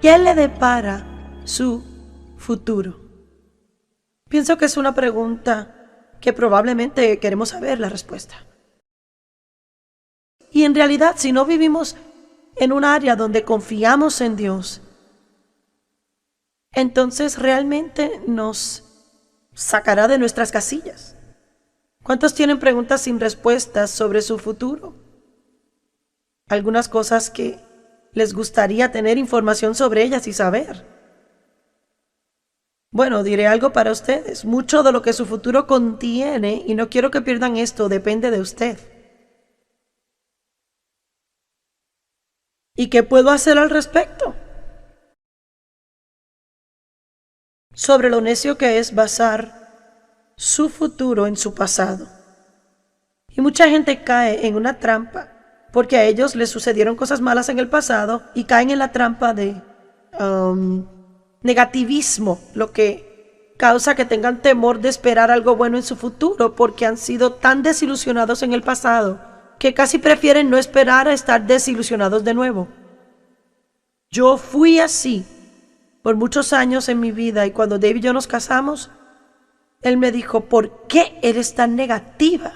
¿Qué le depara su futuro? Pienso que es una pregunta que probablemente queremos saber la respuesta. Y en realidad, si no vivimos en un área donde confiamos en Dios, entonces realmente nos sacará de nuestras casillas. ¿Cuántos tienen preguntas sin respuestas sobre su futuro? Algunas cosas que les gustaría tener información sobre ellas y saber. Bueno, diré algo para ustedes. Mucho de lo que su futuro contiene, y no quiero que pierdan esto, depende de usted. ¿Y qué puedo hacer al respecto? Sobre lo necio que es basar su futuro en su pasado. Y mucha gente cae en una trampa porque a ellos les sucedieron cosas malas en el pasado y caen en la trampa de negativismo, lo que causa que tengan temor de esperar algo bueno en su futuro porque han sido tan desilusionados en el pasado que casi prefieren no esperar a estar desilusionados de nuevo. Yo fui así por muchos años en mi vida y cuando Dave y yo nos casamos, él me dijo, ¿por qué eres tan negativa?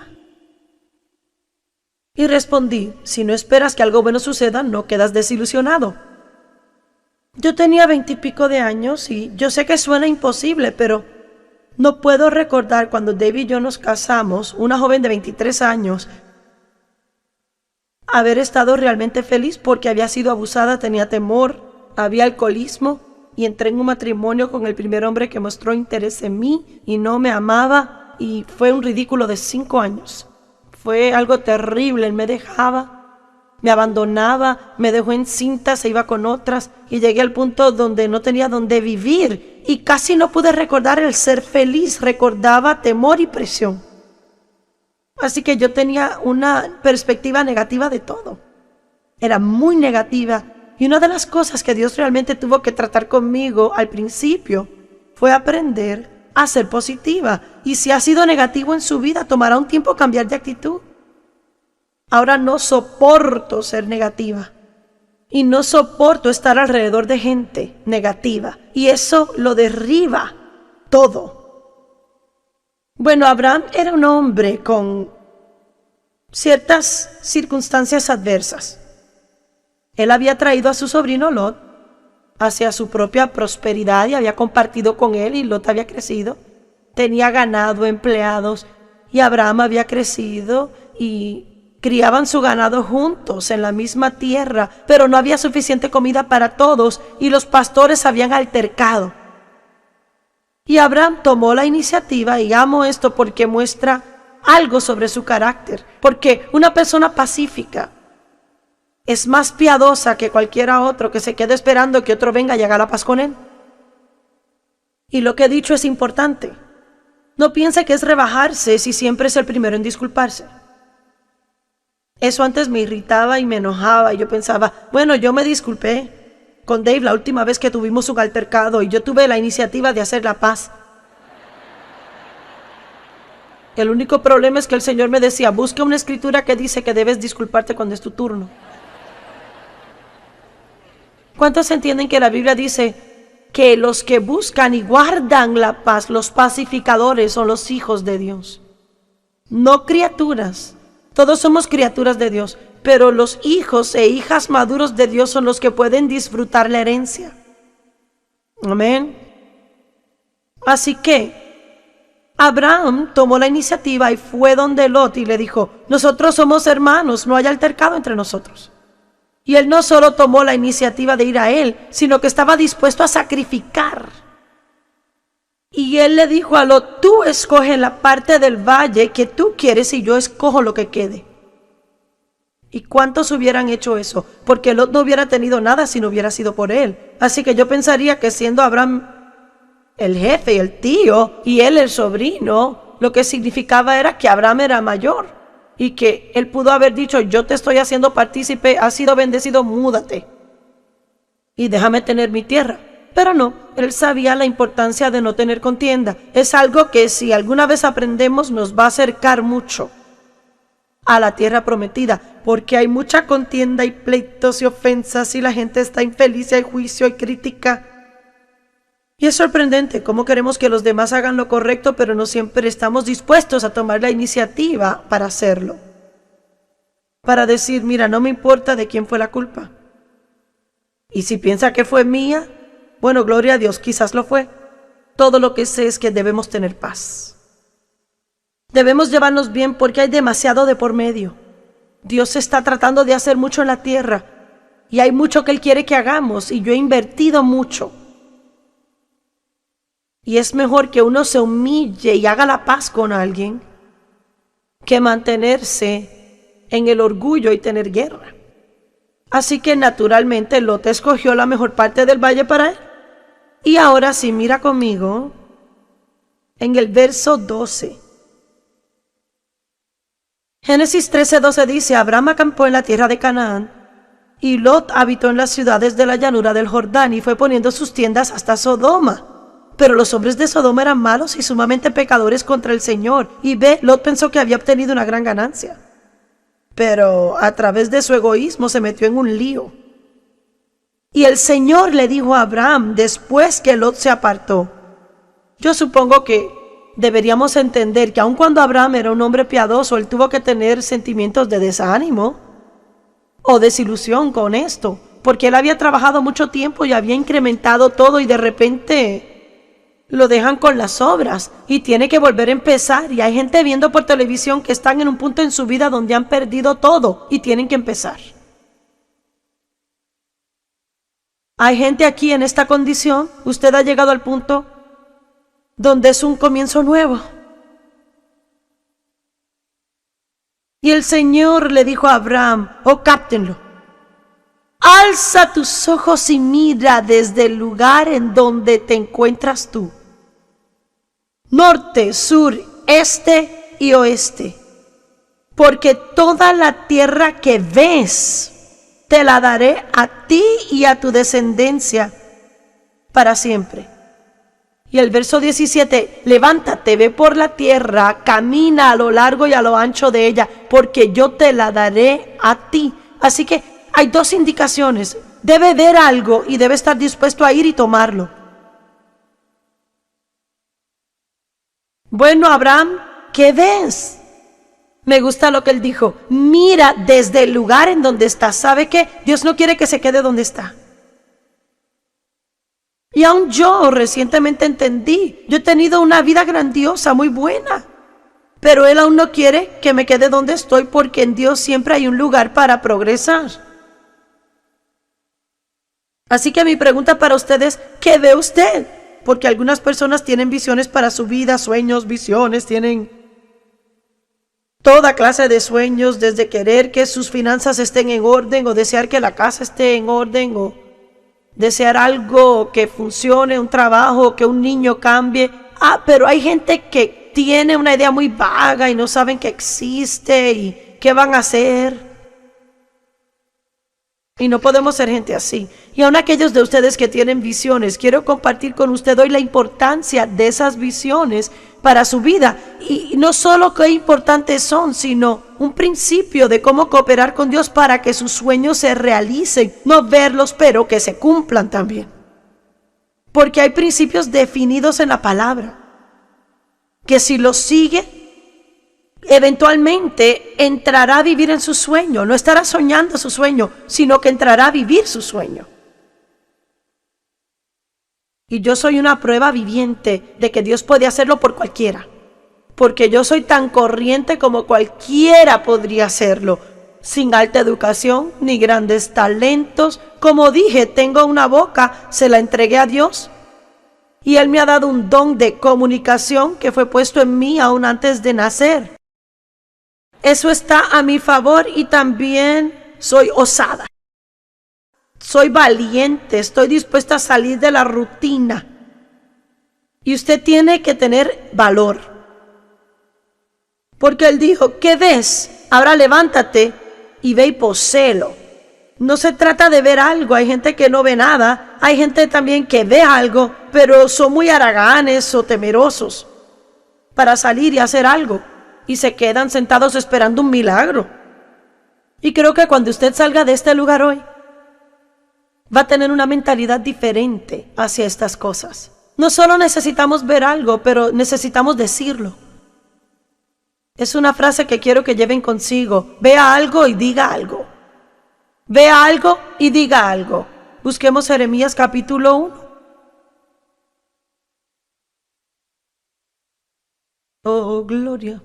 Y respondí, si no esperas que algo bueno suceda, no quedas desilusionado. Yo tenía 20 y pico de años y yo sé que suena imposible, pero no puedo recordar cuando Dave y yo nos casamos, una joven de 23 años, haber estado realmente feliz porque había sido abusada, tenía temor, había alcoholismo y entré en un matrimonio con el primer hombre que mostró interés en mí y no me amaba y fue un ridículo de 5 años. Fue algo terrible, él me dejaba, me abandonaba, me dejó encinta, se iba con otras y llegué al punto donde no tenía dónde vivir y casi no pude recordar el ser feliz, recordaba temor y presión. Así que yo tenía una perspectiva negativa de todo, era muy negativa y una de las cosas que Dios realmente tuvo que tratar conmigo al principio fue aprender a ser positiva. Y si ha sido negativo en su vida, tomará un tiempo cambiar de actitud. Ahora no soporto ser negativa. Y no soporto estar alrededor de gente negativa. Y eso lo derriba todo. Bueno, Abraham era un hombre con ciertas circunstancias adversas. Él había traído a su sobrino Lot hacia su propia prosperidad y había compartido con él y Lot había crecido. Tenía ganado, empleados y Abraham había crecido y criaban su ganado juntos en la misma tierra, pero no había suficiente comida para todos y los pastores habían altercado. Y Abraham tomó la iniciativa y amo esto porque muestra algo sobre su carácter, porque una persona pacífica es más piadosa que cualquiera otro que se quede esperando que otro venga y haga la paz con él. Y lo que he dicho es importante. No piense que es rebajarse si siempre es el primero en disculparse. Eso antes me irritaba y me enojaba y yo pensaba, bueno, yo me disculpé con Dave la última vez que tuvimos un altercado y yo tuve la iniciativa de hacer la paz. El único problema es que el Señor me decía, busca una escritura que dice que debes disculparte cuando es tu turno. ¿Cuántos entienden que la Biblia dice que los que buscan y guardan la paz, los pacificadores, son los hijos de Dios? No criaturas. Todos somos criaturas de Dios, pero los hijos e hijas maduros de Dios son los que pueden disfrutar la herencia. Amén. Así que Abraham tomó la iniciativa y fue donde Lot y le dijo, nosotros somos hermanos, no hay altercado entre nosotros. Y él no solo tomó la iniciativa de ir a él, sino que estaba dispuesto a sacrificar. Y él le dijo a Lot, tú escoge la parte del valle que tú quieres y yo escojo lo que quede. ¿Y cuántos hubieran hecho eso? Porque Lot no hubiera tenido nada si no hubiera sido por él. Así que yo pensaría que siendo Abraham el jefe y el tío y él el sobrino, lo que significaba era que Abraham era mayor. Y que él pudo haber dicho, yo te estoy haciendo partícipe, has sido bendecido, múdate. Y déjame tener mi tierra. Pero no, él sabía la importancia de no tener contienda. Es algo que si alguna vez aprendemos nos va a acercar mucho a la tierra prometida, porque hay mucha contienda y pleitos y ofensas y la gente está infeliz y hay juicio y crítica. Y es sorprendente cómo queremos que los demás hagan lo correcto, pero no siempre estamos dispuestos a tomar la iniciativa para hacerlo. Para decir, mira, no me importa de quién fue la culpa. Y si piensa que fue mía, bueno, gloria a Dios, quizás lo fue. Todo lo que sé es que debemos tener paz. Debemos llevarnos bien porque hay demasiado de por medio. Dios está tratando de hacer mucho en la tierra y hay mucho que Él quiere que hagamos y yo he invertido mucho. Y es mejor que uno se humille y haga la paz con alguien que mantenerse en el orgullo y tener guerra. Así que naturalmente Lot escogió la mejor parte del valle para él. Y ahora sí, mira conmigo en el verso 12. Génesis 13:12 dice, Abraham acampó en la tierra de Canaán y Lot habitó en las ciudades de la llanura del Jordán y fue poniendo sus tiendas hasta Sodoma. Pero los hombres de Sodoma eran malos y sumamente pecadores contra el Señor. Y Lot pensó que había obtenido una gran ganancia. Pero a través de su egoísmo se metió en un lío. Y el Señor le dijo a Abraham después que Lot se apartó. Yo supongo que deberíamos entender que aun cuando Abraham era un hombre piadoso, él tuvo que tener sentimientos de desánimo o desilusión con esto. Porque él había trabajado mucho tiempo y había incrementado todo y de repente lo dejan con las obras y tiene que volver a empezar. Y hay gente viendo por televisión que están en un punto en su vida donde han perdido todo y tienen que empezar. Hay gente aquí en esta condición. Usted ha llegado al punto donde es un comienzo nuevo. Y el Señor le dijo a Abraham, cáptenlo. Alza tus ojos y mira desde el lugar en donde te encuentras tú. Norte, sur, este y oeste. Porque toda la tierra que ves te la daré a ti y a tu descendencia para siempre. Y el verso 17, levántate, ve por la tierra, camina a lo largo y a lo ancho de ella, porque yo te la daré a ti. Así que hay dos indicaciones. Debe ver algo y debe estar dispuesto a ir y tomarlo. Bueno, Abraham, ¿qué ves? Me gusta lo que él dijo. Mira desde el lugar en donde estás. ¿Sabe qué? Dios no quiere que se quede donde está. Y aún yo recientemente entendí. Yo he tenido una vida grandiosa, muy buena. Pero Él aún no quiere que me quede donde estoy porque en Dios siempre hay un lugar para progresar. Así que mi pregunta para ustedes, ¿qué ve usted? Porque algunas personas tienen visiones para su vida, sueños, visiones, tienen toda clase de sueños, desde querer que sus finanzas estén en orden o desear que la casa esté en orden o desear algo que funcione, un trabajo, que un niño cambie. Pero hay gente que tiene una idea muy vaga y no saben que existe y qué van a hacer. Y no podemos ser gente así. Y aun aquellos de ustedes que tienen visiones, quiero compartir con usted hoy la importancia de esas visiones para su vida. Y no solo qué importantes son, sino un principio de cómo cooperar con Dios para que sus sueños se realicen. No verlos, pero que se cumplan también. Porque hay principios definidos en la palabra, que si los sigue, eventualmente entrará a vivir en su sueño. No estará soñando su sueño, sino que entrará a vivir su sueño. Y yo soy una prueba viviente de que Dios puede hacerlo por cualquiera. Porque yo soy tan corriente como cualquiera podría hacerlo. Sin alta educación ni grandes talentos. Como dije, tengo una boca, se la entregué a Dios. Y Él me ha dado un don de comunicación que fue puesto en mí aún antes de nacer. Eso está a mi favor y también soy osada. Soy valiente, estoy dispuesta a salir de la rutina. Y usted tiene que tener valor. Porque Él dijo, ¿qué ves? Ahora levántate y ve y poséelo. No se trata de ver algo, hay gente que no ve nada. Hay gente también que ve algo, pero son muy haraganes o temerosos para salir y hacer algo. y se quedan sentados esperando un milagro. Y creo que cuando usted salga de este lugar hoy, va a tener una mentalidad diferente hacia estas cosas. No solo necesitamos ver algo, pero necesitamos decirlo. Es una frase que quiero que lleven consigo. Vea algo y diga algo. Vea algo y diga algo. Busquemos Jeremías capítulo 1. Oh, gloria.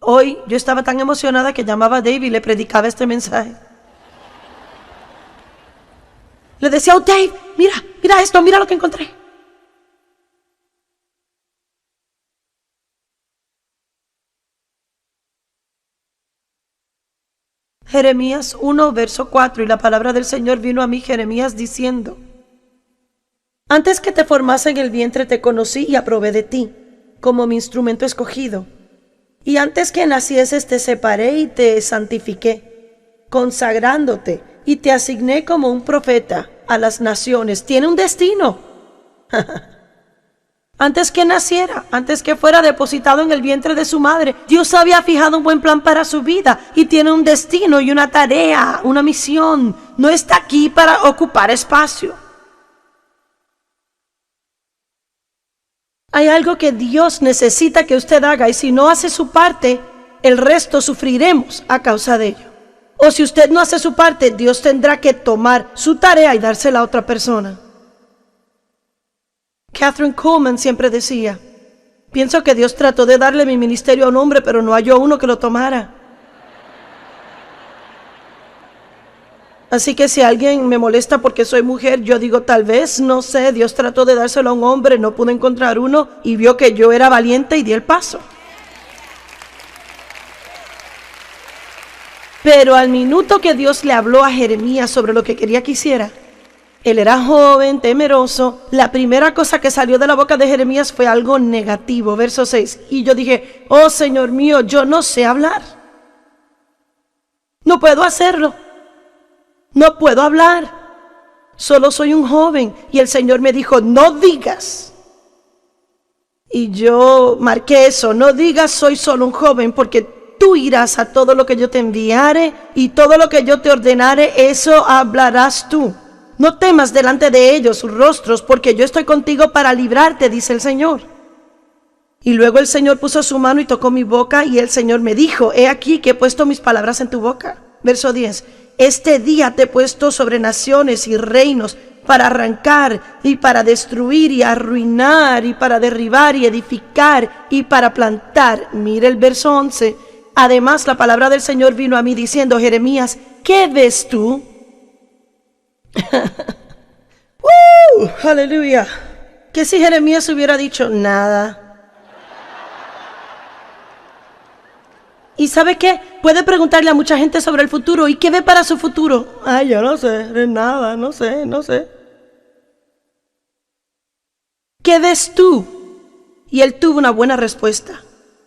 Hoy yo estaba tan emocionada que llamaba a Dave y le predicaba este mensaje. Le decía, oh Dave, mira esto, mira lo que encontré. Jeremías 1, verso 4, y la palabra del Señor vino a mí, Jeremías, diciendo: Antes que te formase en el vientre te conocí y aprobé de ti, como mi instrumento escogido. Y antes que nacieses te separé y te santifiqué, consagrándote, y te asigné como un profeta a las naciones. Tiene un destino. Antes que naciera, antes que fuera depositado en el vientre de su madre, Dios había fijado un buen plan para su vida y tiene un destino y una tarea, una misión. No está aquí para ocupar espacio. Hay algo que Dios necesita que usted haga y si no hace su parte, el resto sufriremos a causa de ello. O si usted no hace su parte, Dios tendrá que tomar su tarea y dársela a otra persona. Catherine Kuhlman siempre decía: pienso que Dios trató de darle mi ministerio a un hombre, pero no halló uno que lo tomara. Así que si alguien me molesta porque soy mujer, yo digo, tal vez, no sé, Dios trató de dárselo a un hombre, no pudo encontrar uno y vio que yo era valiente y di el paso. Pero al minuto que Dios le habló a Jeremías sobre lo que quería que hiciera, él era joven, temeroso. La primera cosa que salió de la boca de Jeremías fue algo negativo, verso 6. Y yo dije, oh Señor mío, yo no sé hablar. No puedo hacerlo. No puedo hablar. Solo soy un joven. Y el Señor me dijo, no digas. Y yo marqué eso, no digas soy solo un joven, porque tú irás a todo lo que yo te enviare y todo lo que yo te ordenare, eso hablarás tú. No temas delante de ellos sus rostros, porque yo estoy contigo para librarte, dice el Señor. Y luego el Señor puso su mano y tocó mi boca, y el Señor me dijo, he aquí que he puesto mis palabras en tu boca. Verso 10, este día te he puesto sobre naciones y reinos, para arrancar y para destruir y arruinar y para derribar y edificar y para plantar. Mire el verso 11. Además la palabra del Señor vino a mí diciendo, Jeremías, ¿qué ves tú? Aleluya. Que si Jeremías hubiera dicho nada. ¿Y sabe qué? Puede preguntarle a mucha gente sobre el futuro. ¿Y qué ve para su futuro? Ay, yo no sé, nada, no sé. ¿Qué ves tú? Y él tuvo una buena respuesta.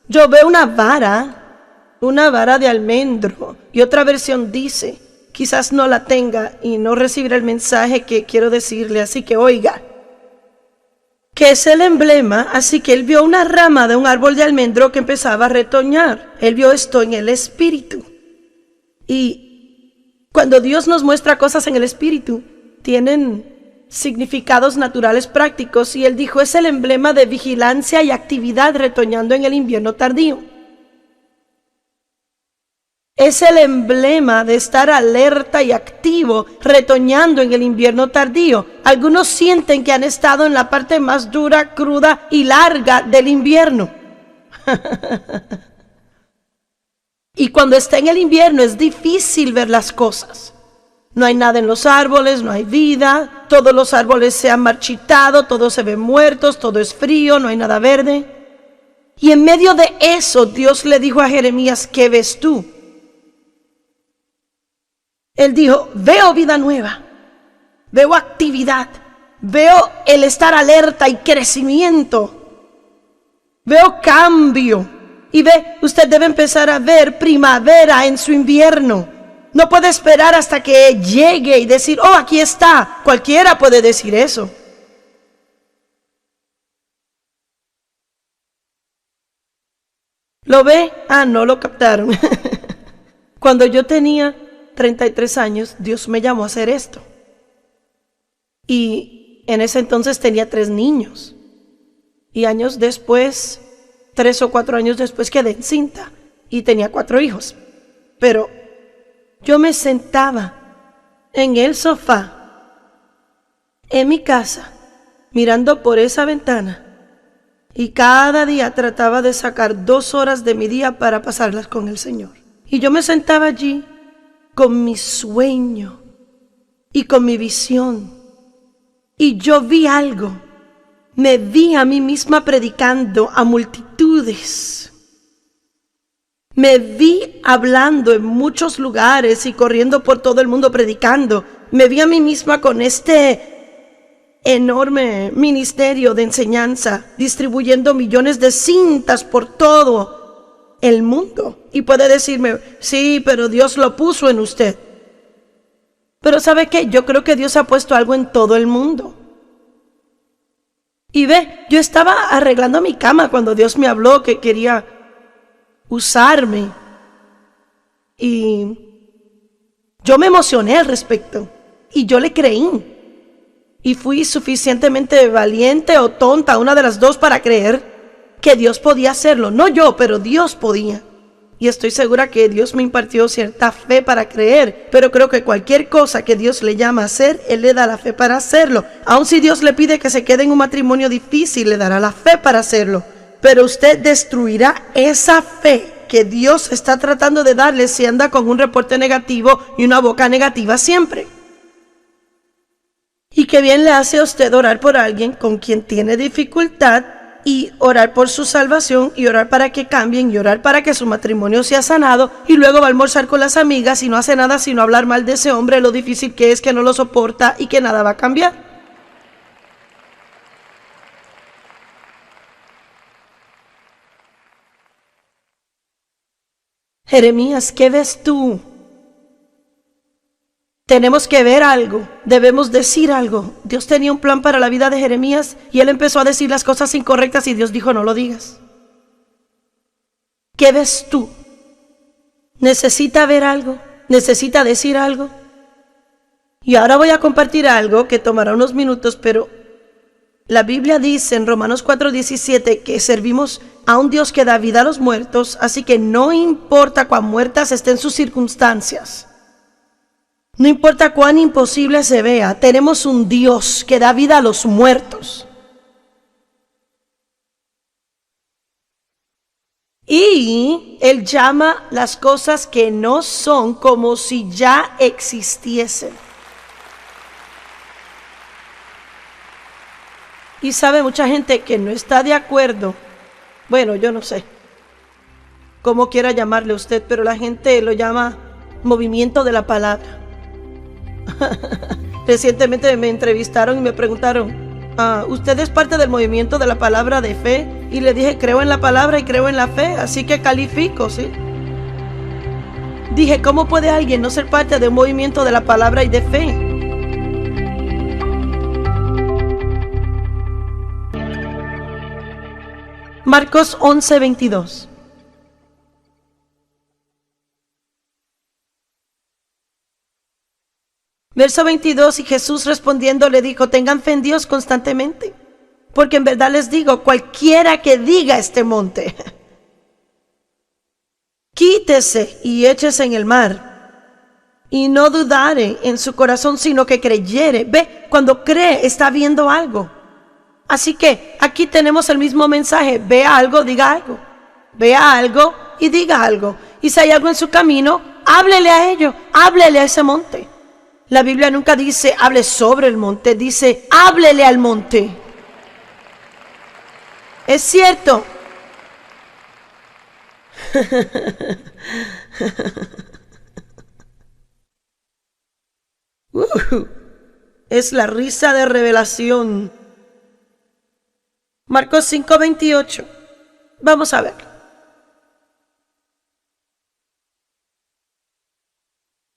Yo veo una vara de almendro. Y otra versión dice, quizás no la tenga y no recibirá el mensaje que quiero decirle, así que oiga. Que es el emblema, así que él vio una rama de un árbol de almendro que empezaba a retoñar. Él vio esto en el espíritu. Y cuando Dios nos muestra cosas en el espíritu, tienen significados naturales prácticos. Y él dijo, es el emblema de vigilancia y actividad retoñando en el invierno tardío. Es el emblema de estar alerta y activo, retoñando en el invierno tardío. Algunos sienten que han estado en la parte más dura, cruda y larga del invierno. Y cuando está en el invierno es difícil ver las cosas. No hay nada en los árboles, no hay vida, todos los árboles se han marchitado, todos se ven muertos, todo es frío, no hay nada verde. Y en medio de eso Dios le dijo a Jeremías, ¿qué ves tú? Él dijo, veo vida nueva, veo actividad, veo el estar alerta y crecimiento, veo cambio. Y ve, usted debe empezar a ver primavera en su invierno. No puede esperar hasta que llegue y decir, oh, aquí está. Cualquiera puede decir eso. ¿Lo ve? Ah, no lo captaron. Cuando yo tenía 33 años, Dios me llamó a hacer esto. Y en ese entonces tenía 3 niños. Y años después, 3 o 4 años después, quedé encinta y tenía 4 hijos. Pero yo me sentaba en el sofá, en mi casa, mirando por esa ventana. Y cada día trataba de sacar 2 horas de mi día para pasarlas con el Señor. Y yo me sentaba allí con mi sueño y con mi visión. Y yo vi algo. Me vi a mí misma predicando a multitudes. Me vi hablando en muchos lugares y corriendo por todo el mundo predicando. Me vi a mí misma con este enorme ministerio de enseñanza, distribuyendo millones de cintas por todo el mundo. Y puede decirme, sí, pero Dios lo puso en usted. Pero ¿sabe qué? Yo creo que Dios ha puesto algo en todo el mundo. Y ve, yo estaba arreglando mi cama cuando Dios me habló que quería usarme. Y yo me emocioné al respecto. Y yo le creí. Y fui suficientemente valiente o tonta, una de las dos, para creer que Dios podía hacerlo. No yo, pero Dios podía. Y estoy segura que Dios me impartió cierta fe para creer, pero creo que cualquier cosa que Dios le llama a hacer, Él le da la fe para hacerlo. Aun si Dios le pide que se quede en un matrimonio difícil, le dará la fe para hacerlo. Pero usted destruirá esa fe que Dios está tratando de darle si anda con un reporte negativo y una boca negativa siempre. Y qué bien le hace a usted orar por alguien con quien tiene dificultad, y orar por su salvación, y orar para que cambien, y orar para que su matrimonio sea sanado, y luego va a almorzar con las amigas y no hace nada sino hablar mal de ese hombre, lo difícil que es, que no lo soporta y que nada va a cambiar. Jeremías, ¿qué ves tú? Tenemos que ver algo, debemos decir algo. Dios tenía un plan para la vida de Jeremías y él empezó a decir las cosas incorrectas y Dios dijo, no lo digas. ¿Qué ves tú? ¿Necesita ver algo? ¿Necesita decir algo? Y ahora voy a compartir algo que tomará unos minutos, pero la Biblia dice en Romanos 4:17 que servimos a un Dios que da vida a los muertos, así que no importa cuán muertas estén sus circunstancias. No importa cuán imposible se vea, tenemos un Dios que da vida a los muertos. Y Él llama las cosas que no son como si ya existiesen. Y sabe, mucha gente que no está de acuerdo, bueno, yo no sé cómo quiera llamarle usted, pero la gente lo llama movimiento de la palabra. Recientemente me entrevistaron y me preguntaron, ¿usted es parte del movimiento de la palabra de fe? Y le dije, creo en la palabra y creo en la fe, así que califico, ¿sí? Dije, ¿cómo puede alguien no ser parte de un movimiento de la palabra y de fe? Marcos 11:22. Verso 22, y Jesús respondiendo le dijo, tengan fe en Dios constantemente, porque en verdad les digo, cualquiera que diga a este monte, quítese y échese en el mar, y no dudare en su corazón, sino que creyere. Ve, cuando cree está viendo algo. Así que aquí tenemos el mismo mensaje, vea algo, diga algo, vea algo y diga algo. Y si hay algo en su camino, háblele a ello, háblele a ese monte. La Biblia nunca dice, hable sobre el monte, dice, háblele al monte. Es cierto. Es la risa de revelación. Marcos 5:28. Vamos a ver.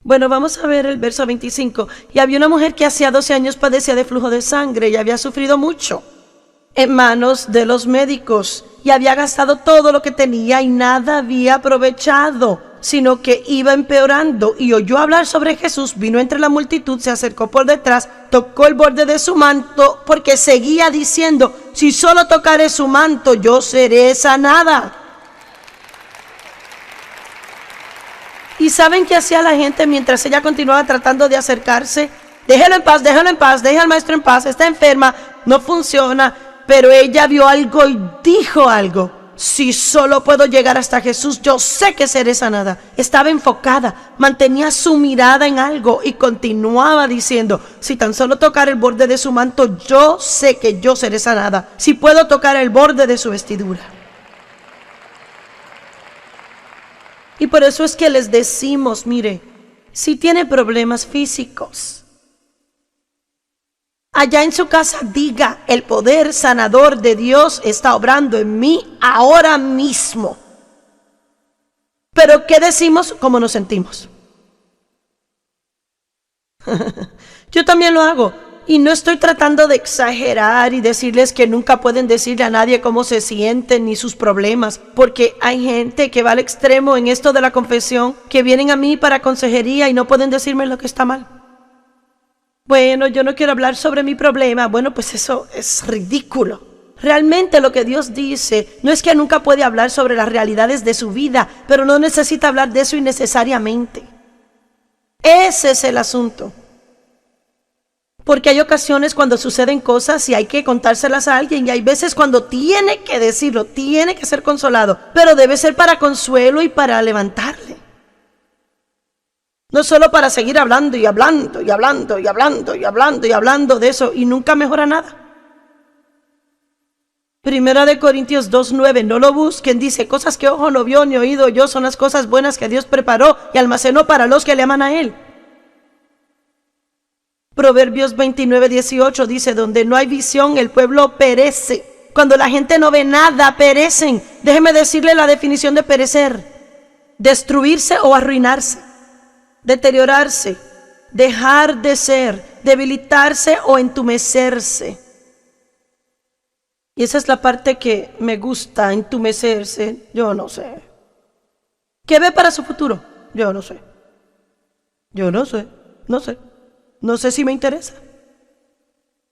Bueno, vamos a ver el verso 25. Y había una mujer que hacía 12 años padecía de flujo de sangre y había sufrido mucho en manos de los médicos y había gastado todo lo que tenía y nada había aprovechado, sino que iba empeorando. Y oyó hablar sobre Jesús, vino entre la multitud, se acercó por detrás, tocó el borde de su manto, porque seguía diciendo: si solo tocaré su manto, yo seré sanada. ¿Y saben qué hacía la gente mientras ella continuaba tratando de acercarse? Déjelo en paz, déjalo en paz, deja al maestro en paz, está enferma, no funciona. Pero ella vio algo y dijo algo: si solo puedo llegar hasta Jesús, yo sé que seré sanada. Estaba enfocada, mantenía su mirada en algo y continuaba diciendo: si tan solo tocar el borde de su manto, yo sé que yo seré sanada. Si puedo tocar el borde de su vestidura. Y por eso es que les decimos, mire, si tiene problemas físicos, allá en su casa diga: el poder sanador de Dios está obrando en mí ahora mismo. Pero ¿qué decimos? ¿Cómo nos sentimos? Yo también lo hago. Y no estoy tratando de exagerar y decirles que nunca pueden decirle a nadie cómo se sienten ni sus problemas, porque hay gente que va al extremo en esto de la confesión, que vienen a mí para consejería y no pueden decirme lo que está mal. Bueno, yo no quiero hablar sobre mi problema. Bueno, pues eso es ridículo. Realmente lo que Dios dice no es que nunca puede hablar sobre las realidades de su vida, pero no necesita hablar de eso innecesariamente. Ese es el asunto. Porque hay ocasiones cuando suceden cosas y hay que contárselas a alguien, y hay veces cuando tiene que decirlo, tiene que ser consolado, pero debe ser para consuelo y para levantarle. No solo para seguir hablando y hablando y hablando y hablando y hablando y hablando de eso y nunca mejora nada. Primera de Corintios 2:9, no lo busquen, dice: cosas que ojo no vio ni oído oyó son las cosas buenas que Dios preparó y almacenó para los que le aman a Él. Proverbios 29:18 dice: donde no hay visión, el pueblo perece. Cuando la gente no ve nada, perecen. Déjeme decirle la definición de perecer: destruirse o arruinarse, deteriorarse, dejar de ser, debilitarse o entumecerse. Y esa es la parte que me gusta, entumecerse. Yo no sé. ¿Qué ve para su futuro? Yo no sé. Yo no sé. No sé si me interesa.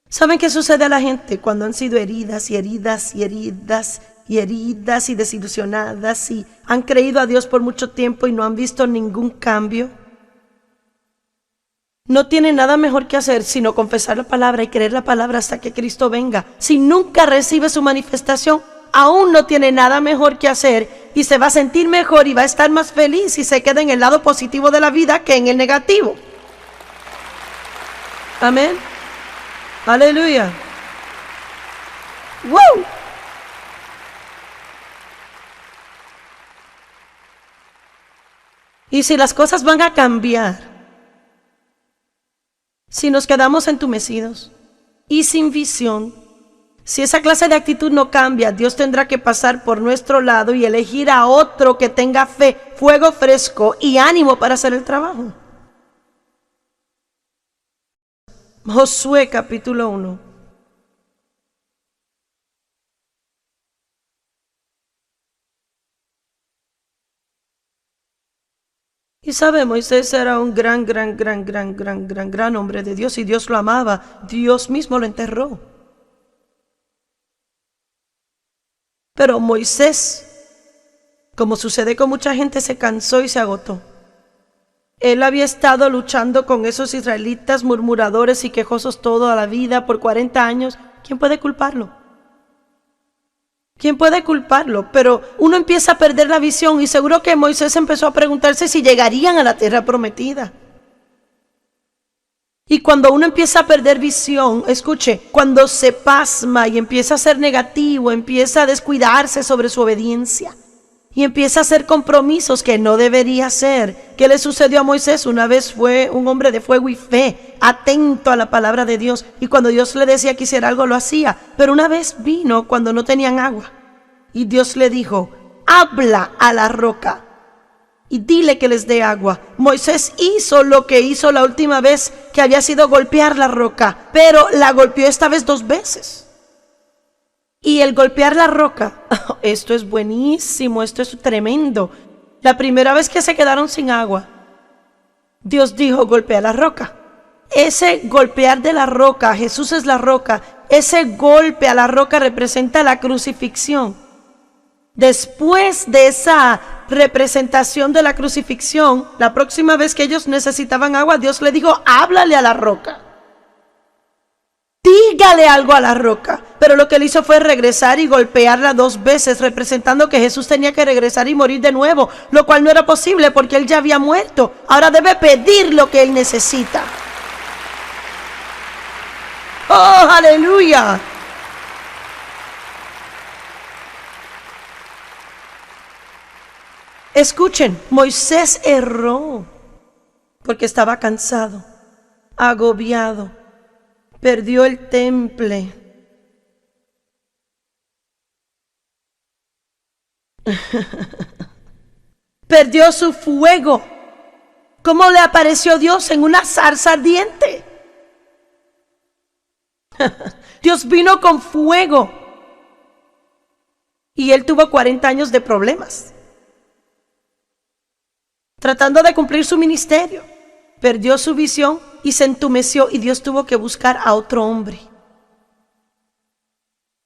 ¿Saben qué sucede a la gente cuando han sido heridas y heridas y heridas y heridas y desilusionadas y han creído a Dios por mucho tiempo y no han visto ningún cambio? No tiene nada mejor que hacer sino confesar la palabra y creer la palabra hasta que Cristo venga. Si nunca recibe su manifestación, aún no tiene nada mejor que hacer y se va a sentir mejor y va a estar más feliz si se queda en el lado positivo de la vida que en el negativo. Amén. Aleluya. ¡Wow! Y si las cosas van a cambiar, si nos quedamos entumecidos y sin visión, si esa clase de actitud no cambia, Dios tendrá que pasar por nuestro lado y elegir a otro que tenga fe, fuego fresco y ánimo para hacer el trabajo. Josué capítulo 1. Y sabe, Moisés era un gran hombre de Dios y Dios lo amaba. Dios mismo lo enterró. Pero Moisés, como sucede con mucha gente, se cansó y se agotó. Él había estado luchando con esos israelitas murmuradores y quejosos toda la vida por 40 años. ¿Quién puede culparlo? ¿Quién puede culparlo? Pero uno empieza a perder la visión y seguro que Moisés empezó a preguntarse si llegarían a la tierra prometida. Y cuando uno empieza a perder visión, escuche, cuando se pasma y empieza a ser negativo, empieza a descuidarse sobre su obediencia y empieza a hacer compromisos que no debería hacer. ¿Qué le sucedió a Moisés? Una vez fue un hombre de fuego y fe, atento a la palabra de Dios, y cuando Dios le decía que hiciera algo, lo hacía. Pero una vez vino cuando no tenían agua y Dios le dijo: habla a la roca y dile que les dé agua. Moisés hizo lo que hizo la última vez, que había sido golpear la roca, pero la golpeó esta vez 2 veces. Y el golpear la roca, esto es buenísimo, esto es tremendo. La primera vez que se quedaron sin agua, Dios dijo, golpea la roca. Ese golpear de la roca, Jesús es la roca, ese golpe a la roca representa la crucifixión. Después de esa representación de la crucifixión, la próxima vez que ellos necesitaban agua, Dios le dijo, háblale a la roca. Dígale algo a la roca. Pero lo que él hizo fue regresar y golpearla 2 veces, representando que Jesús tenía que regresar y morir de nuevo, lo cual no era posible porque él ya había muerto. Ahora debe pedir lo que él necesita. ¡Oh, aleluya! Escuchen, Moisés erró porque estaba cansado, agobiado, perdió el temple. Perdió su fuego. ¿Cómo le apareció Dios en una zarza ardiente? Dios vino con fuego y él tuvo 40 años de problemas tratando de cumplir su ministerio. Perdió su visión y se entumeció y Dios tuvo que buscar a otro hombre.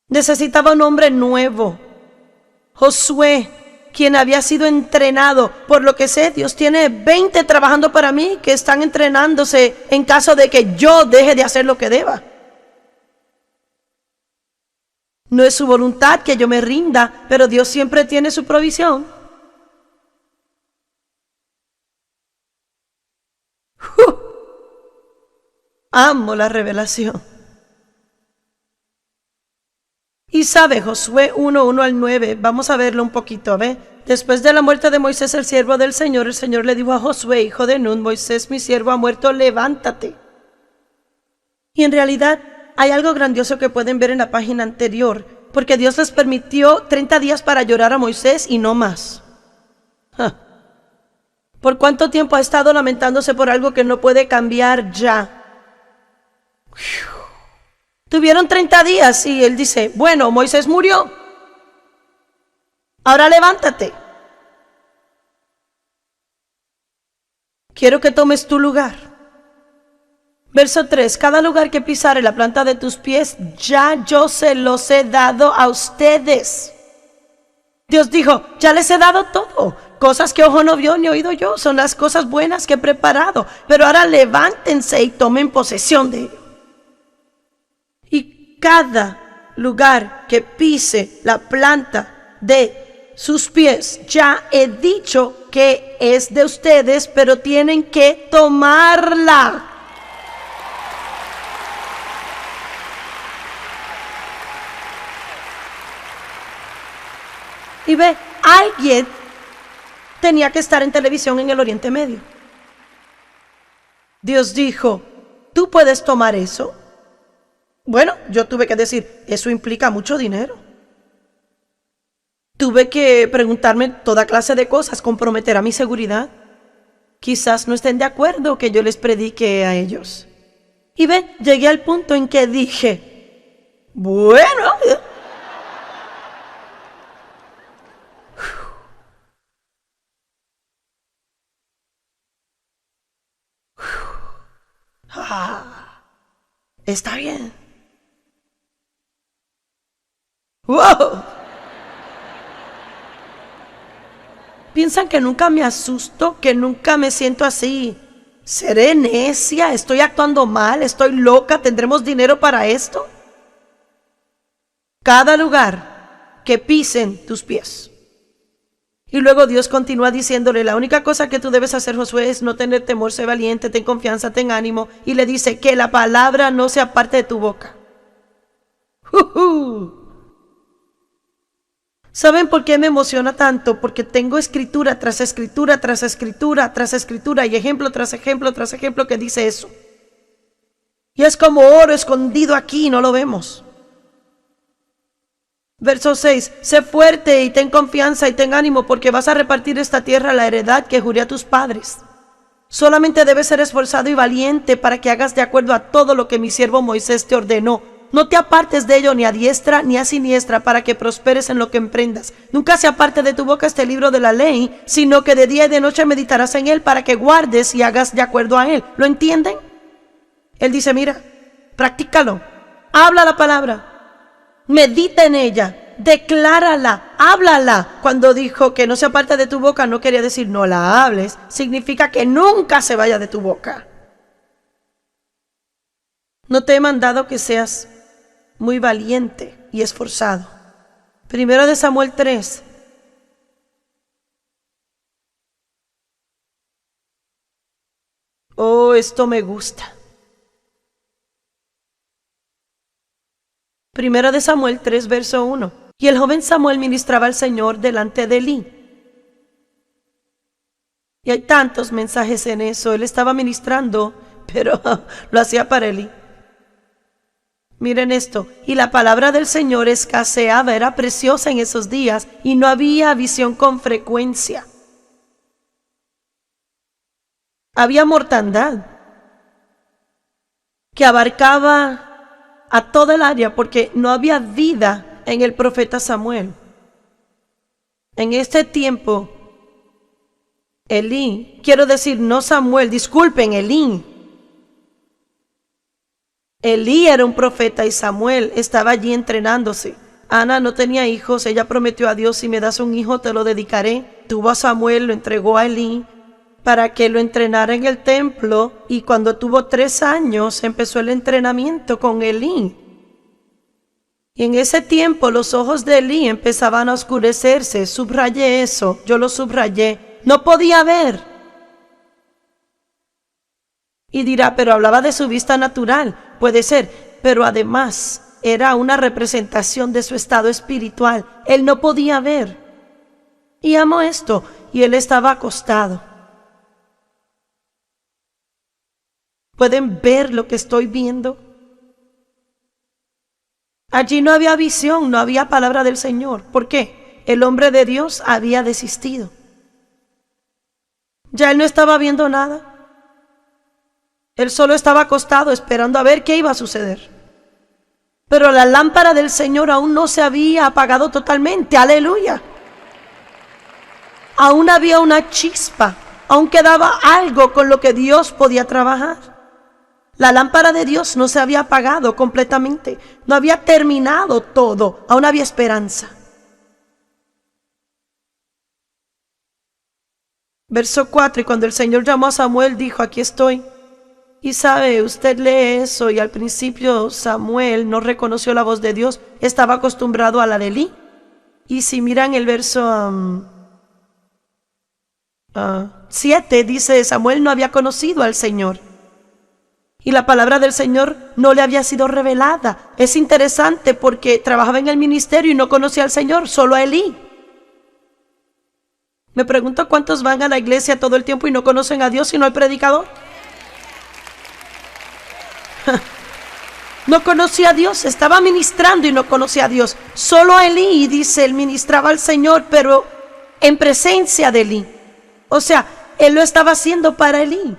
Necesitaba un hombre nuevo. Josué, quien había sido entrenado, por lo que sé, Dios tiene 20 trabajando para mí que están entrenándose en caso de que yo deje de hacer lo que deba. No es su voluntad que yo me rinda, pero Dios siempre tiene su provisión. Amo la revelación. Y sabe, Josué 1, 1-9, vamos a verlo un poquito, ¿ve? Después de la muerte de Moisés, el siervo del Señor, el Señor le dijo a Josué, hijo de Nun, Moisés, mi siervo, ha muerto, levántate. Y en realidad hay algo grandioso que pueden ver en la página anterior, porque Dios les permitió 30 días para llorar a Moisés y no más. ¿Por cuánto tiempo ha estado lamentándose por algo que no puede cambiar ya? Tuvieron 30 días y él dice, bueno, Moisés murió. Ahora levántate. Quiero que tomes tu lugar. Verso 3, cada lugar que pisare la planta de tus pies, ya yo se los he dado a ustedes. Dios dijo, ya les he dado todo. Cosas que ojo no vio ni oído yo, son las cosas buenas que he preparado. Pero ahora levántense y tomen posesión de ello. Y cada lugar que pise la planta de sus pies, ya he dicho que es de ustedes, pero tienen que tomarla. Y ve, alguien tenía que estar en televisión en el Oriente Medio. Dios dijo, ¿tú puedes tomar eso? Bueno, yo tuve que decir, eso implica mucho dinero. Tuve que preguntarme toda clase de cosas, comprometerá mi seguridad. Quizás no estén de acuerdo que yo les predique a ellos. Y ve, llegué al punto en que dije, bueno, está bien. ¡Wow! Piensan que nunca me asusto, que nunca me siento así. ¿Seré necia? ¿Estoy actuando mal? ¿Estoy loca? ¿Tendremos dinero para esto? Cada lugar que pisen tus pies. Y luego Dios continúa diciéndole, la única cosa que tú debes hacer, Josué, es no tener temor, sé valiente, ten confianza, ten ánimo. Y le dice que la palabra no sea parte de tu boca. ¿Saben por qué me emociona tanto? Porque tengo escritura tras escritura, tras escritura, tras escritura y ejemplo tras ejemplo, tras ejemplo que dice eso. Y es como oro escondido aquí, no lo vemos. Verso 6, sé fuerte y ten confianza y ten ánimo porque vas a repartir esta tierra, la heredad que juré a tus padres. Solamente debes ser esforzado y valiente para que hagas de acuerdo a todo lo que mi siervo Moisés te ordenó. No te apartes de ello ni a diestra ni a siniestra para que prosperes en lo que emprendas. Nunca se aparte de tu boca este libro de la ley, sino que de día y de noche meditarás en él para que guardes y hagas de acuerdo a él. ¿Lo entienden? Él dice, mira, practícalo, habla la palabra, medita en ella, declárala, háblala. Cuando dijo que no se aparte de tu boca, no quería decir no la hables, significa que nunca se vaya de tu boca. No te he mandado que seas muy valiente y esforzado. Primero de Samuel 3. Oh, esto me gusta. Primero de Samuel 3, verso 1. Y el joven Samuel ministraba al Señor delante de Elí. Y hay tantos mensajes en eso. Él estaba ministrando, pero lo hacía para Elí. Miren esto, y la palabra del Señor escaseaba, era preciosa en esos días, y no había visión con frecuencia. Había mortandad que abarcaba a toda el área, porque no había vida en el profeta Samuel. En este tiempo, Elí, quiero decir, no Samuel, disculpen, Elí era un profeta y Samuel estaba allí entrenándose. Ana no tenía hijos, ella prometió a Dios, si me das un hijo te lo dedicaré. Tuvo a Samuel, lo entregó a Elí para que lo entrenara en el templo, y cuando tuvo 3 años empezó el entrenamiento con Elí. Y en ese tiempo los ojos de Elí empezaban a oscurecerse. Subrayé eso, yo lo subrayé. No podía ver. Y dirá, pero hablaba de su vista natural. Puede ser, pero además era una representación de su estado espiritual. Él no podía ver. Y amo esto. Y él estaba acostado. ¿Pueden ver lo que estoy viendo? Allí no había visión, no había palabra del Señor. ¿Por qué? El hombre de Dios había desistido. Ya él no estaba viendo nada. Él solo estaba acostado esperando a ver qué iba a suceder. Pero la lámpara del Señor aún no se había apagado totalmente. ¡Aleluya! Aún había una chispa. Aún quedaba algo con lo que Dios podía trabajar. La lámpara de Dios no se había apagado completamente. No había terminado todo. Aún había esperanza. Verso 4. Y cuando el Señor llamó a Samuel, dijo, aquí estoy. Y sabe, usted lee eso y al principio Samuel no reconoció la voz de Dios, estaba acostumbrado a la de Elí. Y si miran el verso 7, dice, Samuel no había conocido al Señor. Y la palabra del Señor no le había sido revelada. Es interesante porque trabajaba en el ministerio y no conocía al Señor, solo a Elí. Me pregunto cuántos van a la iglesia todo el tiempo y no conocen a Dios sino al predicador. No conocía a Dios, estaba ministrando y no conocía a Dios. Solo a Elí, dice, él ministraba al Señor, pero en presencia de Elí. O sea, él lo estaba haciendo para Elí.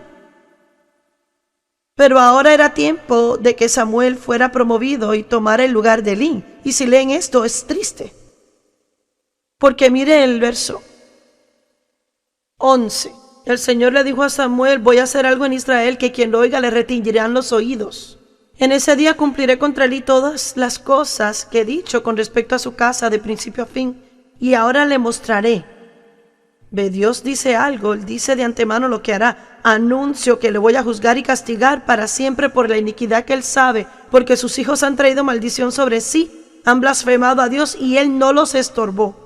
Pero ahora era tiempo de que Samuel fuera promovido y tomara el lugar de Elí. Y si leen esto, es triste. Porque mire el verso 11. El Señor le dijo a Samuel, voy a hacer algo en Israel que quien lo oiga le retiñirán los oídos. En ese día cumpliré contra Elí todas las cosas que he dicho con respecto a su casa de principio a fin. Y ahora le mostraré. Ve, Dios dice algo, él dice de antemano lo que hará. Anuncio que le voy a juzgar y castigar para siempre por la iniquidad que él sabe, porque sus hijos han traído maldición sobre sí, han blasfemado a Dios y él no los estorbó.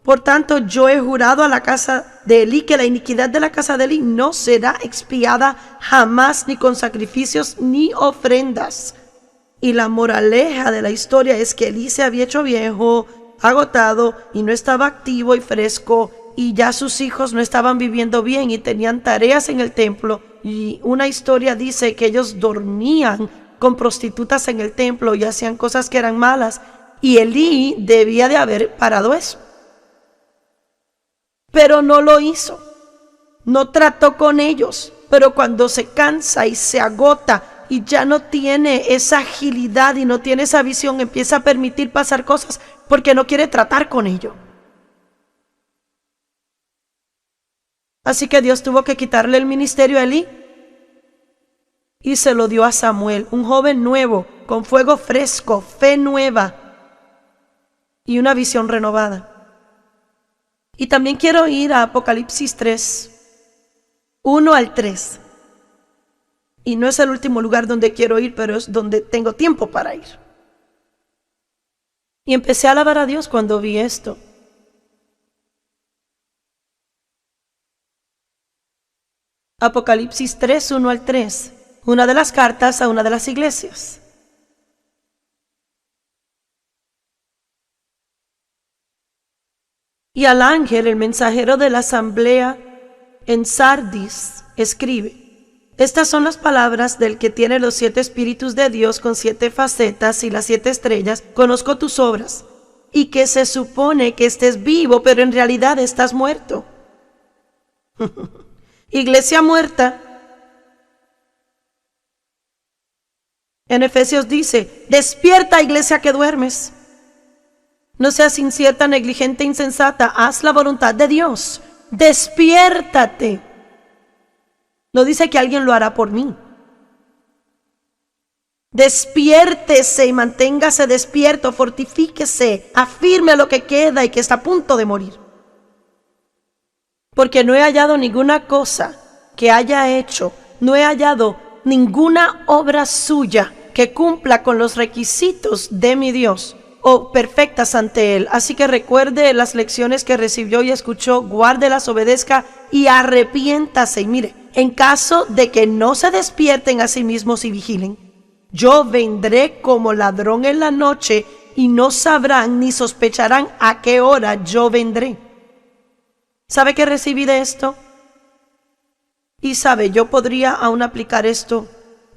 Por tanto, yo he jurado a la casa de Elí que la iniquidad de la casa de Elí no será expiada jamás, ni con sacrificios ni ofrendas. Y la moraleja de la historia es que Elí se había hecho viejo, agotado y no estaba activo y fresco, y ya sus hijos no estaban viviendo bien y tenían tareas en el templo. Y una historia dice que ellos dormían con prostitutas en el templo y hacían cosas que eran malas, y Elí debía de haber parado eso. Pero no lo hizo, no trató con ellos. Pero cuando se cansa y se agota y ya no tiene esa agilidad y no tiene esa visión, empieza a permitir pasar cosas porque no quiere tratar con ello. Así que Dios tuvo que quitarle el ministerio a Elí y se lo dio a Samuel, un joven nuevo, con fuego fresco, fe nueva y una visión renovada. Y también quiero ir a Apocalipsis 3, 1 al 3. Y no es el último lugar donde quiero ir, pero es donde tengo tiempo para ir. Y empecé a alabar a Dios cuando vi esto. Apocalipsis 3, 1 al 3. Una de las cartas a una de las iglesias. Y al ángel, el mensajero de la asamblea en Sardis, escribe: estas son las palabras del que tiene los 7 espíritus de Dios con 7 facetas y las 7 estrellas. Conozco tus obras y que se supone que estés vivo, pero en realidad estás muerto. Iglesia muerta. En Efesios dice: despierta, iglesia que duermes. No seas incierta, negligente, insensata. Haz la voluntad de Dios. Despiértate. No dice que alguien lo hará por mí. Despiértese y manténgase despierto, fortifíquese, afirme lo que queda y que está a punto de morir. Porque no he hallado ninguna cosa que haya hecho, no he hallado ninguna obra suya que cumpla con los requisitos de mi Dios o perfectas ante Él. Así que recuerde las lecciones que recibió y escuchó, guárdelas, obedezca y arrepiéntase. Y mire, en caso de que no se despierten a sí mismos y vigilen, yo vendré como ladrón en la noche y no sabrán ni sospecharán a qué hora yo vendré. ¿Sabe qué recibí de esto? Y sabe, yo podría aún aplicar esto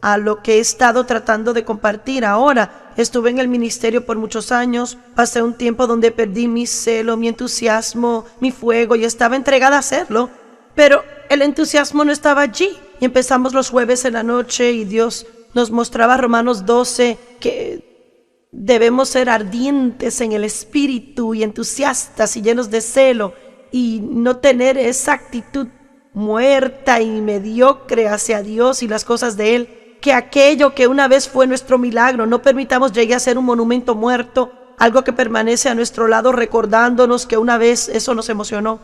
a lo que he estado tratando de compartir ahora. Estuve en el ministerio por muchos años, pasé un tiempo donde perdí mi celo, mi entusiasmo, mi fuego y estaba entregada a hacerlo, pero el entusiasmo no estaba allí. Y empezamos los jueves en la noche y Dios nos mostraba Romanos 12 que debemos ser ardientes en el espíritu y entusiastas y llenos de celo y no tener esa actitud muerta y mediocre hacia Dios y las cosas de Él, que aquello que una vez fue nuestro milagro, no permitamos llegue a ser un monumento muerto, algo que permanece a nuestro lado recordándonos que una vez eso nos emocionó.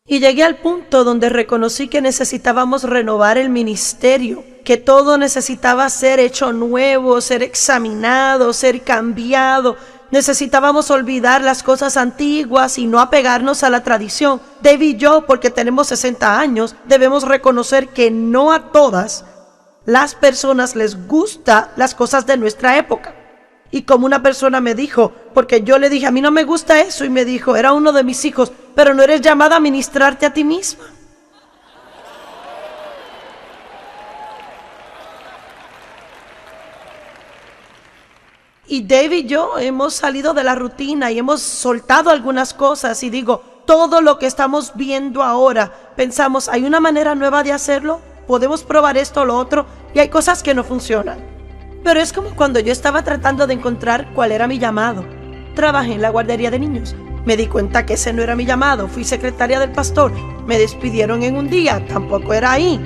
Y llegué al punto donde reconocí que necesitábamos renovar el ministerio, que todo necesitaba ser hecho nuevo, ser examinado, ser cambiado. Necesitábamos olvidar las cosas antiguas y no apegarnos a la tradición. Dave y yo, porque tenemos 60 años, debemos reconocer que no a todas las personas les gusta las cosas de nuestra época. Y como una persona me dijo, porque yo le dije, a mí no me gusta eso, y me dijo, era uno de mis hijos, pero no eres llamada a ministrarte a ti misma. Y Dave y yo hemos salido de la rutina y hemos soltado algunas cosas y digo, todo lo que estamos viendo ahora, pensamos, ¿hay una manera nueva de hacerlo? ¿Podemos probar esto o lo otro? Y hay cosas que no funcionan. Pero es como cuando yo estaba tratando de encontrar cuál era mi llamado. Trabajé en la guardería de niños. Me di cuenta que ese no era mi llamado. Fui secretaria del pastor. Me despidieron en un día. Tampoco era ahí.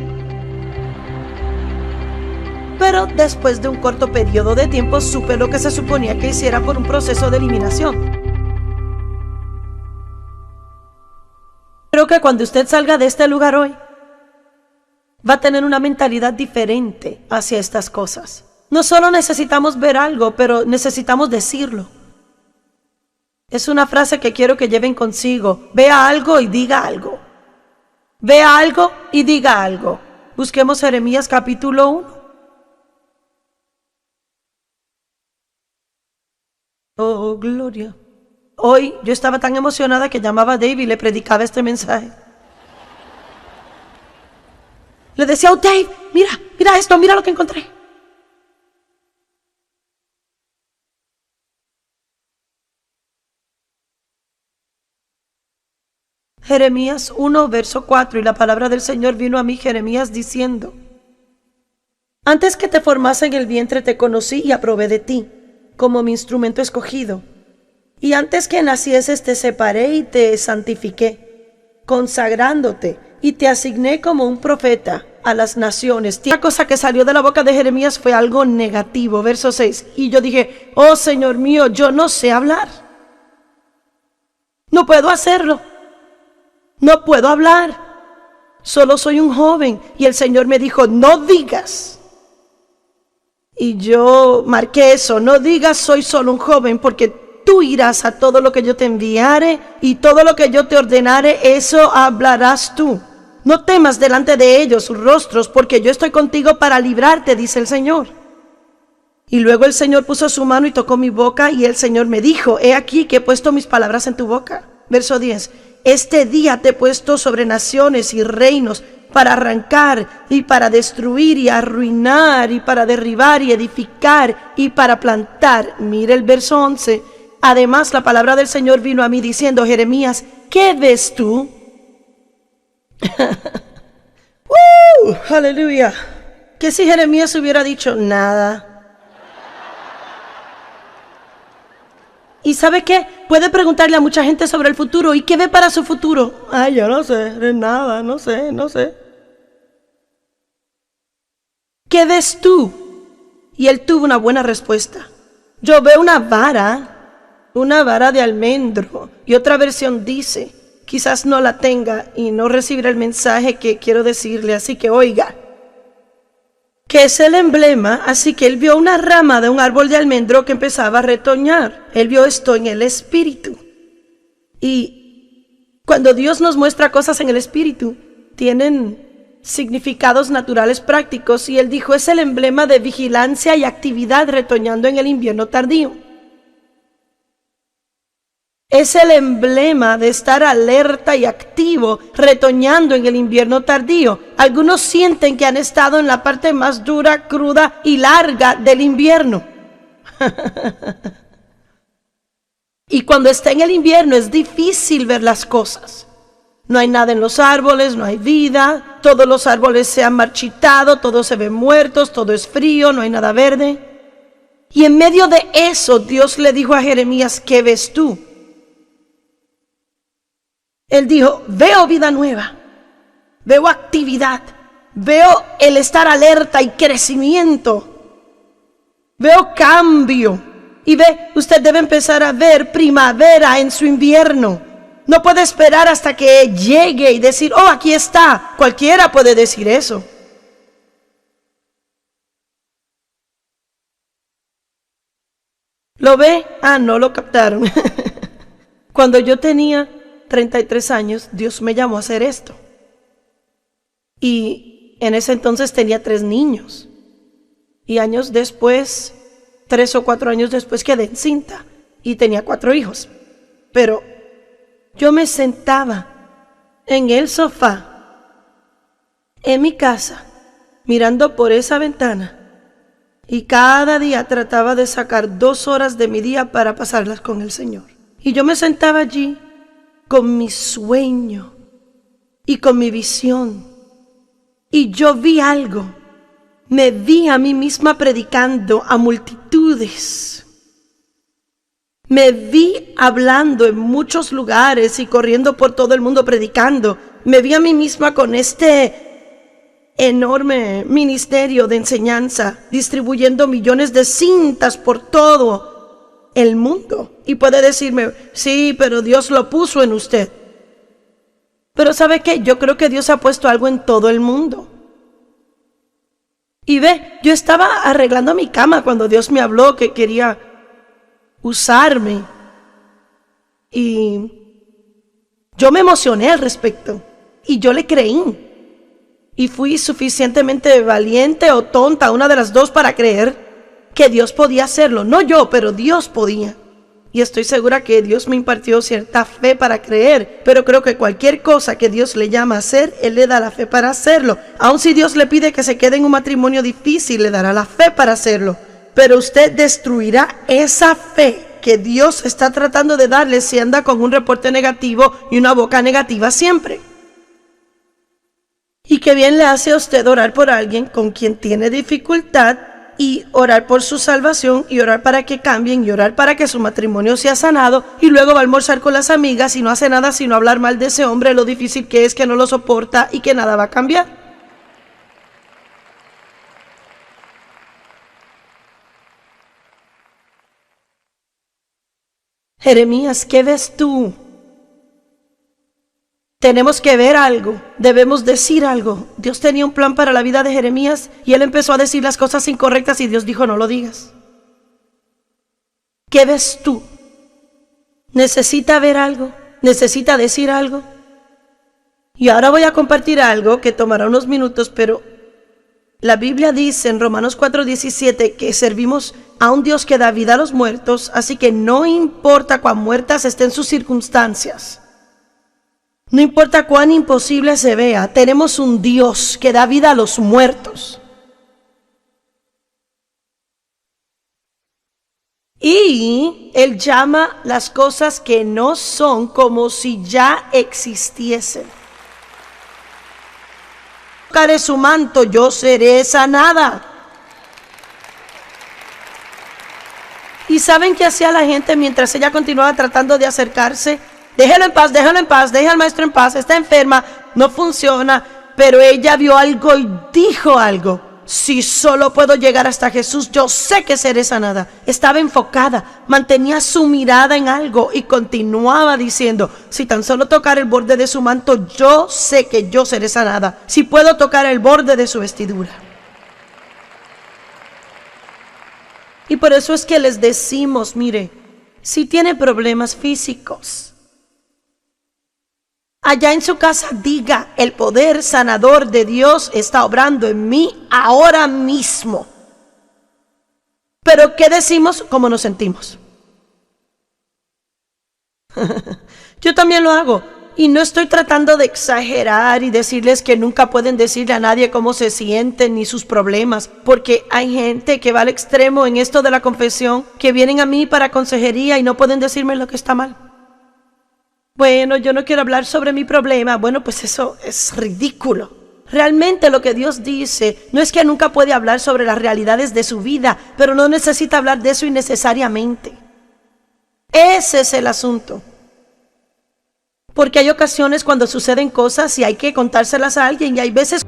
Pero después de un corto periodo de tiempo supe lo que se suponía que hiciera por un proceso de eliminación. Creo que cuando usted salga de este lugar hoy, va a tener una mentalidad diferente hacia estas cosas. No solo necesitamos ver algo, pero necesitamos decirlo. Es una frase que quiero que lleven consigo. Vea algo y diga algo. Vea algo y diga algo. Busquemos Jeremías capítulo 1. Oh, gloria. Hoy yo estaba tan emocionada que llamaba a Dave y le predicaba este mensaje. Le decía, oh Dave, mira esto, mira lo que encontré. Jeremías 1, verso 4, y la palabra del Señor vino a mí, Jeremías, diciendo, Antes que te formase en el vientre te conocí y aprobé de ti, como mi instrumento escogido. Y antes que nacieses te separé y te santifiqué, consagrándote, y te asigné como un profeta a las naciones. La cosa que salió de la boca de Jeremías fue algo negativo. Verso 6. Y yo dije, oh Señor mío, yo no sé hablar. No puedo hacerlo. No puedo hablar. Solo soy un joven. Y el Señor me dijo, no digas. Y yo marqué eso, no digas soy solo un joven, porque tú irás a todo lo que yo te enviare y todo lo que yo te ordenare, eso hablarás tú. No temas delante de ellos sus rostros, porque yo estoy contigo para librarte, dice el Señor. Y luego el Señor puso su mano y tocó mi boca, y el Señor me dijo, he aquí que he puesto mis palabras en tu boca. Verso 10. Este día te he puesto sobre naciones y reinos, para arrancar y para destruir y arruinar y para derribar y edificar y para plantar. Mira el verso 11. Además, la palabra del Señor vino a mí diciendo, Jeremías, ¿qué ves tú? Aleluya. Que si Jeremías hubiera dicho nada. ¿Y sabe qué? Puede preguntarle a mucha gente sobre el futuro. ¿Y qué ve para su futuro? Ay, yo no sé, nada, no sé. ¿Qué ves tú? Y él tuvo una buena respuesta. Yo veo una vara de almendro. Y otra versión dice, quizás no la tenga y no recibirá el mensaje que quiero decirle, así que oiga. Que es el emblema, así que él vio una rama de un árbol de almendro que empezaba a retoñar. Él vio esto en el espíritu. Y cuando Dios nos muestra cosas en el espíritu, tienen significados naturales prácticos, y él dijo, es el emblema de vigilancia y actividad retoñando en el invierno tardío. Es el emblema de estar alerta y activo, retoñando en el invierno tardío. Algunos sienten que han estado en la parte más dura, cruda y larga del invierno. Y cuando está en el invierno es difícil ver las cosas. No hay nada en los árboles, no hay vida, todos los árboles se han marchitado, todos se ven muertos, todo es frío, no hay nada verde. Y en medio de eso Dios le dijo a Jeremías, ¿qué ves tú? Él dijo, veo vida nueva, veo actividad, veo el estar alerta y crecimiento, veo cambio. Y ve, usted debe empezar a ver primavera en su invierno. No puede esperar hasta que llegue y decir, oh, aquí está. Cualquiera puede decir eso. ¿Lo ve? Ah, no lo captaron. Cuando yo tenía 33 años, Dios me llamó a hacer esto. Y en ese entonces tenía 3 niños. Y años después, 3 o 4 años después, quedé encinta y tenía 4 hijos. Pero yo me sentaba en el sofá, en mi casa, mirando por esa ventana, y cada día trataba de sacar 2 horas de mi día para pasarlas con el Señor. Y yo me sentaba allí con mi sueño y con mi visión, y yo vi algo. Me vi a mí misma predicando a multitudes. Me vi hablando en muchos lugares y corriendo por todo el mundo predicando. Me vi a mí misma con este enorme ministerio de enseñanza, distribuyendo millones de cintas por todo el mundo. Y puede decirme, sí, pero Dios lo puso en usted. Pero ¿sabe qué? Yo creo que Dios ha puesto algo en todo el mundo. Y ve, yo estaba arreglando mi cama cuando Dios me habló que quería usarme. Y yo me emocioné al respecto. Y yo le creí. Y fui suficientemente valiente o tonta, una de las dos, para creer que Dios podía hacerlo. No yo, pero Dios podía. Y estoy segura que Dios me impartió cierta fe para creer, pero creo que cualquier cosa que Dios le llama a hacer, Él le da la fe para hacerlo. Aun si Dios le pide que se quede en un matrimonio difícil, le dará la fe para hacerlo. Pero usted destruirá esa fe que Dios está tratando de darle si anda con un reporte negativo y una boca negativa siempre. Y qué bien le hace a usted orar por alguien con quien tiene dificultad y orar por su salvación y orar para que cambien y orar para que su matrimonio sea sanado, y luego va a almorzar con las amigas y no hace nada sino hablar mal de ese hombre, lo difícil que es, que no lo soporta y que nada va a cambiar. Jeremías, ¿qué ves tú? Tenemos que ver algo, debemos decir algo. Dios tenía un plan para la vida de Jeremías y él empezó a decir las cosas incorrectas y Dios dijo, no lo digas. ¿Qué ves tú? ¿Necesita ver algo? ¿Necesita decir algo? Y ahora voy a compartir algo que tomará unos minutos, pero la Biblia dice en Romanos 4:17 que servimos a un Dios que da vida a los muertos, así que no importa cuán muertas estén sus circunstancias. No importa cuán imposible se vea, tenemos un Dios que da vida a los muertos. Y Él llama las cosas que no son como si ya existiesen. Tocaré su manto, yo seré sanada. ¿Y saben qué hacía la gente mientras ella continuaba tratando de acercarse? Déjelo en paz, déjalo en paz, deja al maestro en paz, está enferma, no funciona. Pero ella vio algo y dijo algo. Si solo puedo llegar hasta Jesús, yo sé que seré sanada. Estaba enfocada, mantenía su mirada en algo y continuaba diciendo, si tan solo tocar el borde de su manto, yo sé que yo seré sanada. Si puedo tocar el borde de su vestidura. Y por eso es que les decimos, mire, si tiene problemas físicos, allá en su casa diga, el poder sanador de Dios está obrando en mí ahora mismo. Pero ¿qué decimos? ¿Cómo nos sentimos? Yo también lo hago. Y no estoy tratando de exagerar y decirles que nunca pueden decirle a nadie cómo se sienten ni sus problemas, porque hay gente que va al extremo en esto de la confesión, que vienen a mí para consejería y no pueden decirme lo que está mal. Bueno, yo no quiero hablar sobre mi problema. Bueno, pues eso es ridículo. Realmente lo que Dios dice no es que nunca puede hablar sobre las realidades de su vida, pero no necesita hablar de eso innecesariamente. Ese es el asunto. Porque hay ocasiones cuando suceden cosas y hay que contárselas a alguien, y hay veces